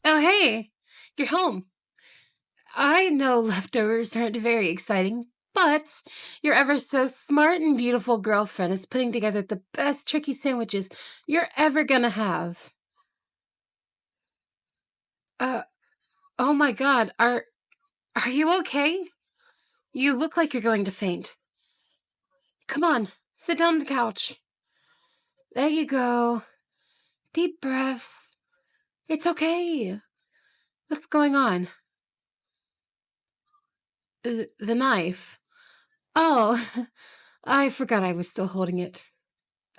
Oh, hey, you're home. I know leftovers aren't very exciting, but your ever so smart and beautiful girlfriend is putting together the best turkey sandwiches you're ever gonna have. Uh, oh my God, are you okay? You look like you're going to faint. Come on, sit down on the couch. There you go. Deep breaths. It's okay. What's going on? The knife. Oh, I forgot I was still holding it.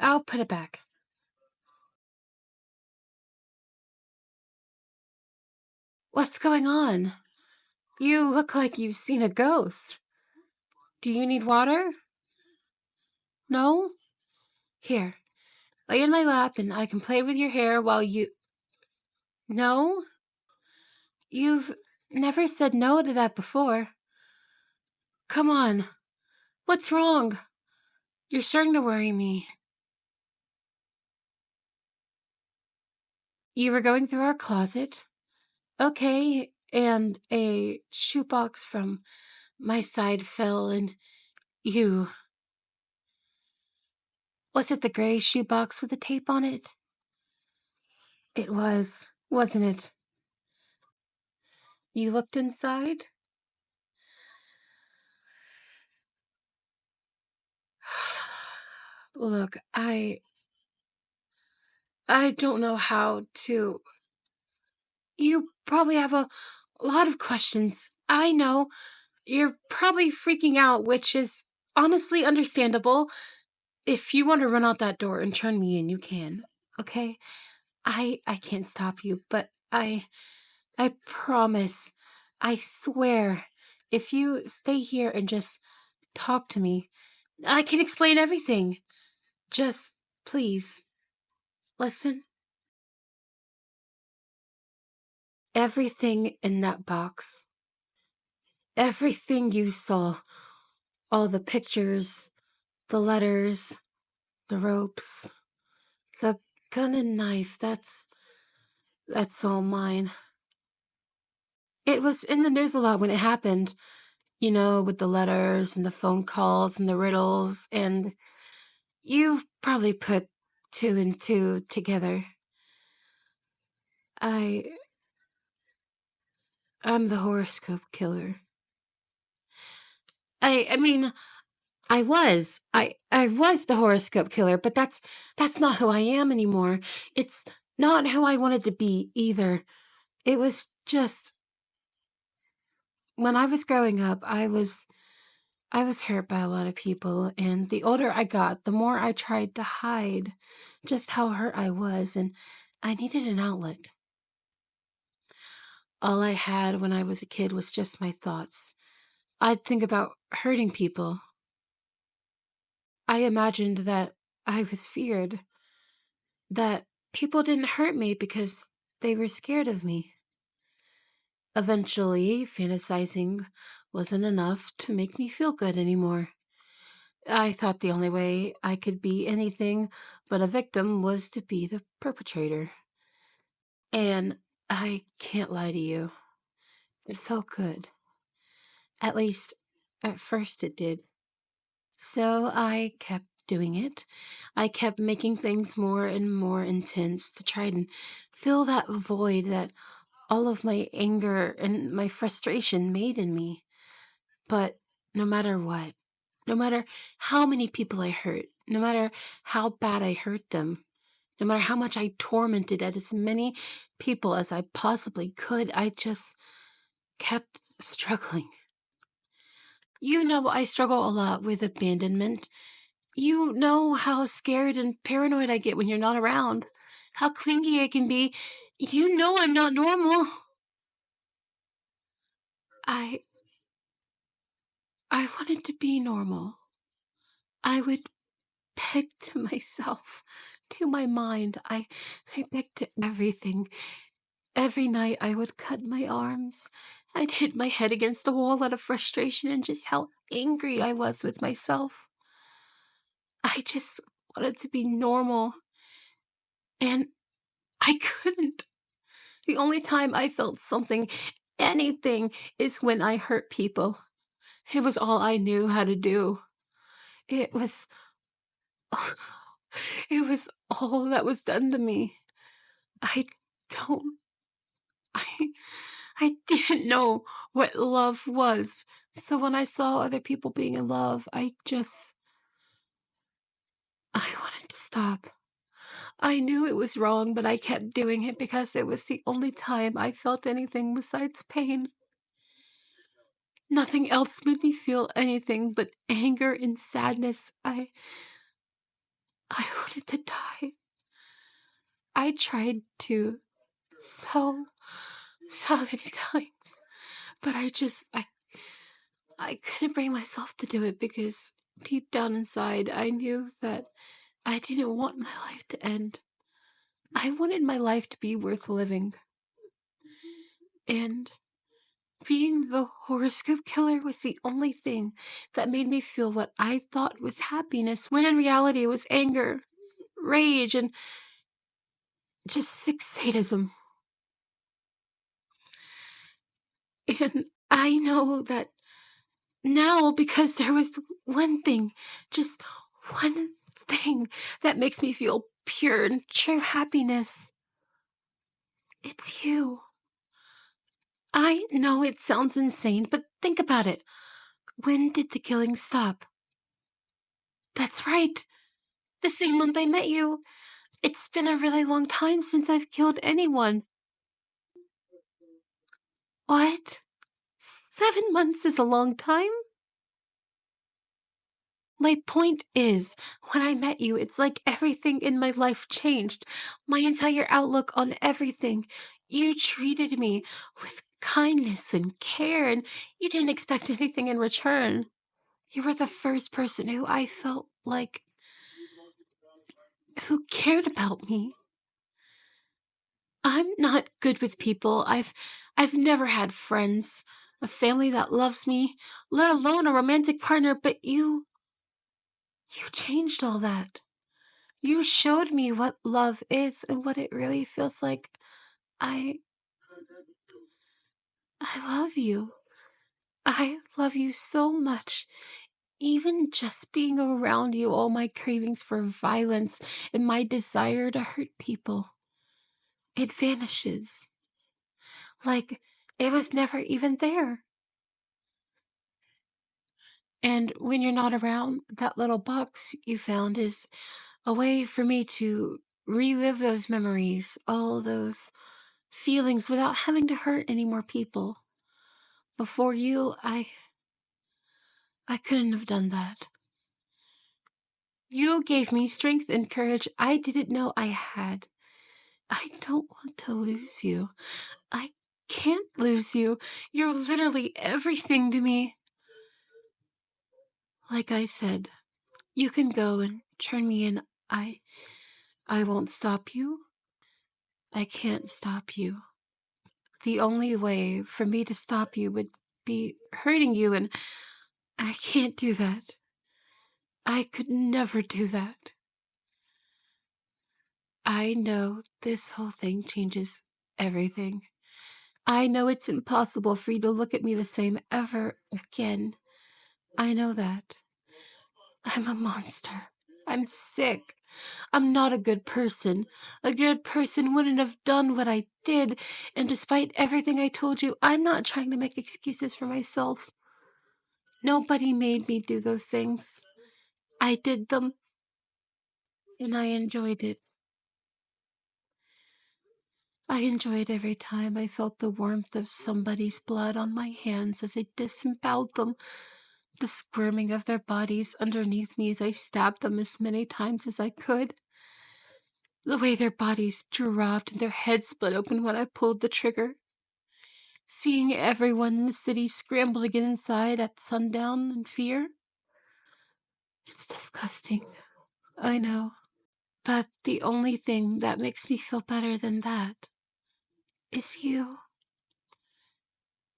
I'll put it back. What's going on? You look like you've seen a ghost. Do you need water? No? Here, lay in my lap and I can play with your hair while you. No? You've never said no to that before. Come on. What's wrong? You're starting to worry me. You were going through our closet. Okay, and a shoebox from my side fell and you. Was it the gray shoebox with the tape on it? It was, wasn't it? You looked inside? Look, I don't know how to. You probably have a lot of questions. I know. You're probably freaking out, which is honestly understandable. If you want to run out that door and turn me in, you can. Okay? I can't stop you, but I promise. I swear. If you stay here and just talk to me, I can explain everything. Just please listen. Everything in that box, everything you saw, all the pictures, the letters, the ropes, the gun and knife, that's all mine. It was in the news a lot when it happened, with the letters and the phone calls and the riddles, and you've probably put two and two together. I I'm the horoscope killer. I mean, I was the horoscope killer, but that's not who I am anymore. It's not who I wanted to be either. It was just when I was growing up, I was hurt by a lot of people, and the older I got, the more I tried to hide just how hurt I was, and I needed an outlet. All I had when I was a kid was just my thoughts. I'd think about hurting people. I imagined that I was feared, that people didn't hurt me because they were scared of me. Eventually, fantasizing wasn't enough to make me feel good anymore. I thought the only way I could be anything but a victim was to be the perpetrator. And I can't lie to you, it felt good. At least, at first it did. So I kept doing it. I kept making things more and more intense to try and fill that void that all of my anger and my frustration made in me. But no matter what, no matter how many people I hurt, no matter how bad I hurt them, no matter how much I tormented at as many people as I possibly could, I just kept struggling. You know, I struggle a lot with abandonment. You know how scared and paranoid I get when you're not around, how clingy I can be. You know I'm not normal. I I wanted to be normal. I would beg to myself, to my mind. I begged to everything. Every night I would cut my arms. I'd hit my head against the wall out of frustration and just how angry I was with myself. I just wanted to be normal, and I couldn't. The only time I felt something, anything, is when I hurt people. It was all I knew how to do. It was it was all that was done to me. I don't I I didn't know what love was. So when I saw other people being in love, I wanted to stop. I knew it was wrong, but I kept doing it because it was the only time I felt anything besides pain. Nothing else made me feel anything but anger and sadness. I wanted to die. I tried to so many times, but I couldn't bring myself to do it because deep down inside I knew that I didn't want my life to end. I wanted my life to be worth living. And being the horoscope killer was the only thing that made me feel what I thought was happiness, when in reality it was anger, rage, and just sick sadism. And I know that now because there was one thing, just one thing that makes me feel pure and true happiness. It's you. I know it sounds insane, but think about it. When did the killing stop? That's right. The same month I met you. It's been a really long time since I've killed anyone. What? 7 months is a long time? My point is, when I met you, it's like everything in my life changed. My entire outlook on everything. You treated me with kindness and care, and you didn't expect anything in return. You were the first person who I felt like who cared about me. I'm not good with people. I've never had friends, a family that loves me, let alone a romantic partner, but you changed all that. You showed me what love is and what it really feels like. I I love you. I love you so much. Even just being around you, all my cravings for violence and my desire to hurt people, it vanishes. Like it was never even there. And when you're not around, that little box you found is a way for me to relive those memories, all those feelings without having to hurt any more people. Before you, I couldn't have done that. You gave me strength and courage I didn't know I had. I don't want to lose you. I can't lose you. You're literally everything to me. Like I said, you can go and turn me in. I won't stop you. I can't stop you. The only way for me to stop you would be hurting you, and I can't do that. I could never do that. I know this whole thing changes everything. I know it's impossible for you to look at me the same ever again. I know that. I'm a monster. I'm sick. I'm not a good person. A good person wouldn't have done what I did, and despite everything I told you, I'm not trying to make excuses for myself. Nobody made me do those things. I did them, and I enjoyed it. I enjoyed every time I felt the warmth of somebody's blood on my hands as I disemboweled them, the squirming of their bodies underneath me as I stabbed them as many times as I could, the way their bodies dropped and their heads split open when I pulled the trigger, seeing everyone in the city scramble to get inside at sundown in fear. It's disgusting, I know, but the only thing that makes me feel better than that is you.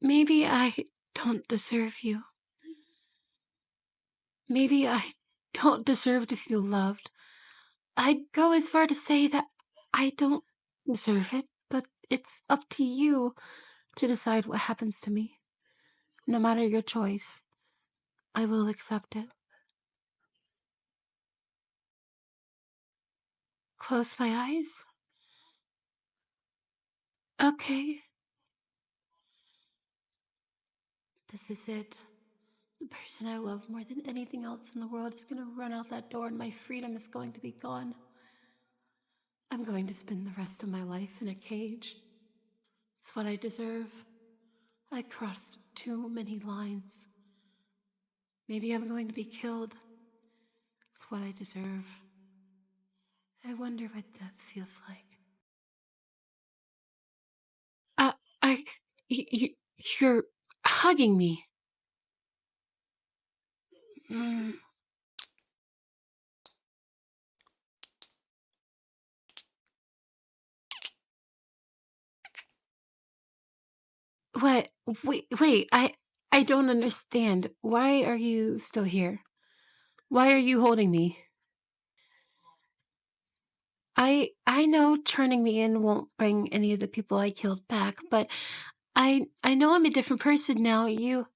Maybe I don't deserve you. Maybe I don't deserve to feel loved. I'd go as far to say that I don't deserve it, but it's up to you to decide what happens to me. No matter your choice, I will accept it. Close my eyes? Okay. This is it. The person I love more than anything else in the world is going to run out that door and my freedom is going to be gone. I'm going to spend the rest of my life in a cage. It's what I deserve. I crossed too many lines. Maybe I'm going to be killed. It's what I deserve. I wonder what death feels like. Uh, I... you're hugging me. Mm. What? Wait, I don't understand. Why are you still here? Why are you holding me? I know turning me in won't bring any of the people I killed back, but I know I'm a different person now. You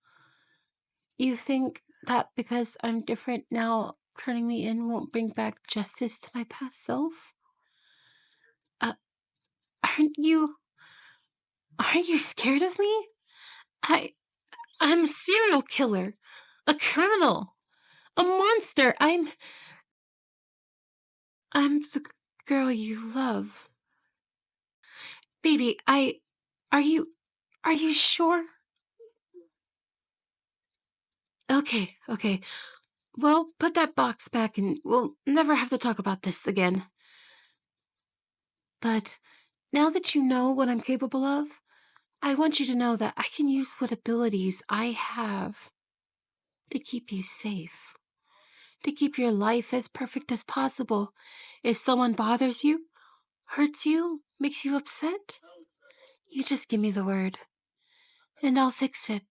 think that because I'm different now, turning me in won't bring back justice to my past self? Uh, aren't you scared of me? I I'm a serial killer, a criminal, a monster. I'm the girl you love. Baby, are you sure? Okay. Well, put that box back and we'll never have to talk about this again. But now that you know what I'm capable of, I want you to know that I can use what abilities I have to keep you safe, to keep your life as perfect as possible. If someone bothers you, hurts you, makes you upset, you just give me the word, and I'll fix it.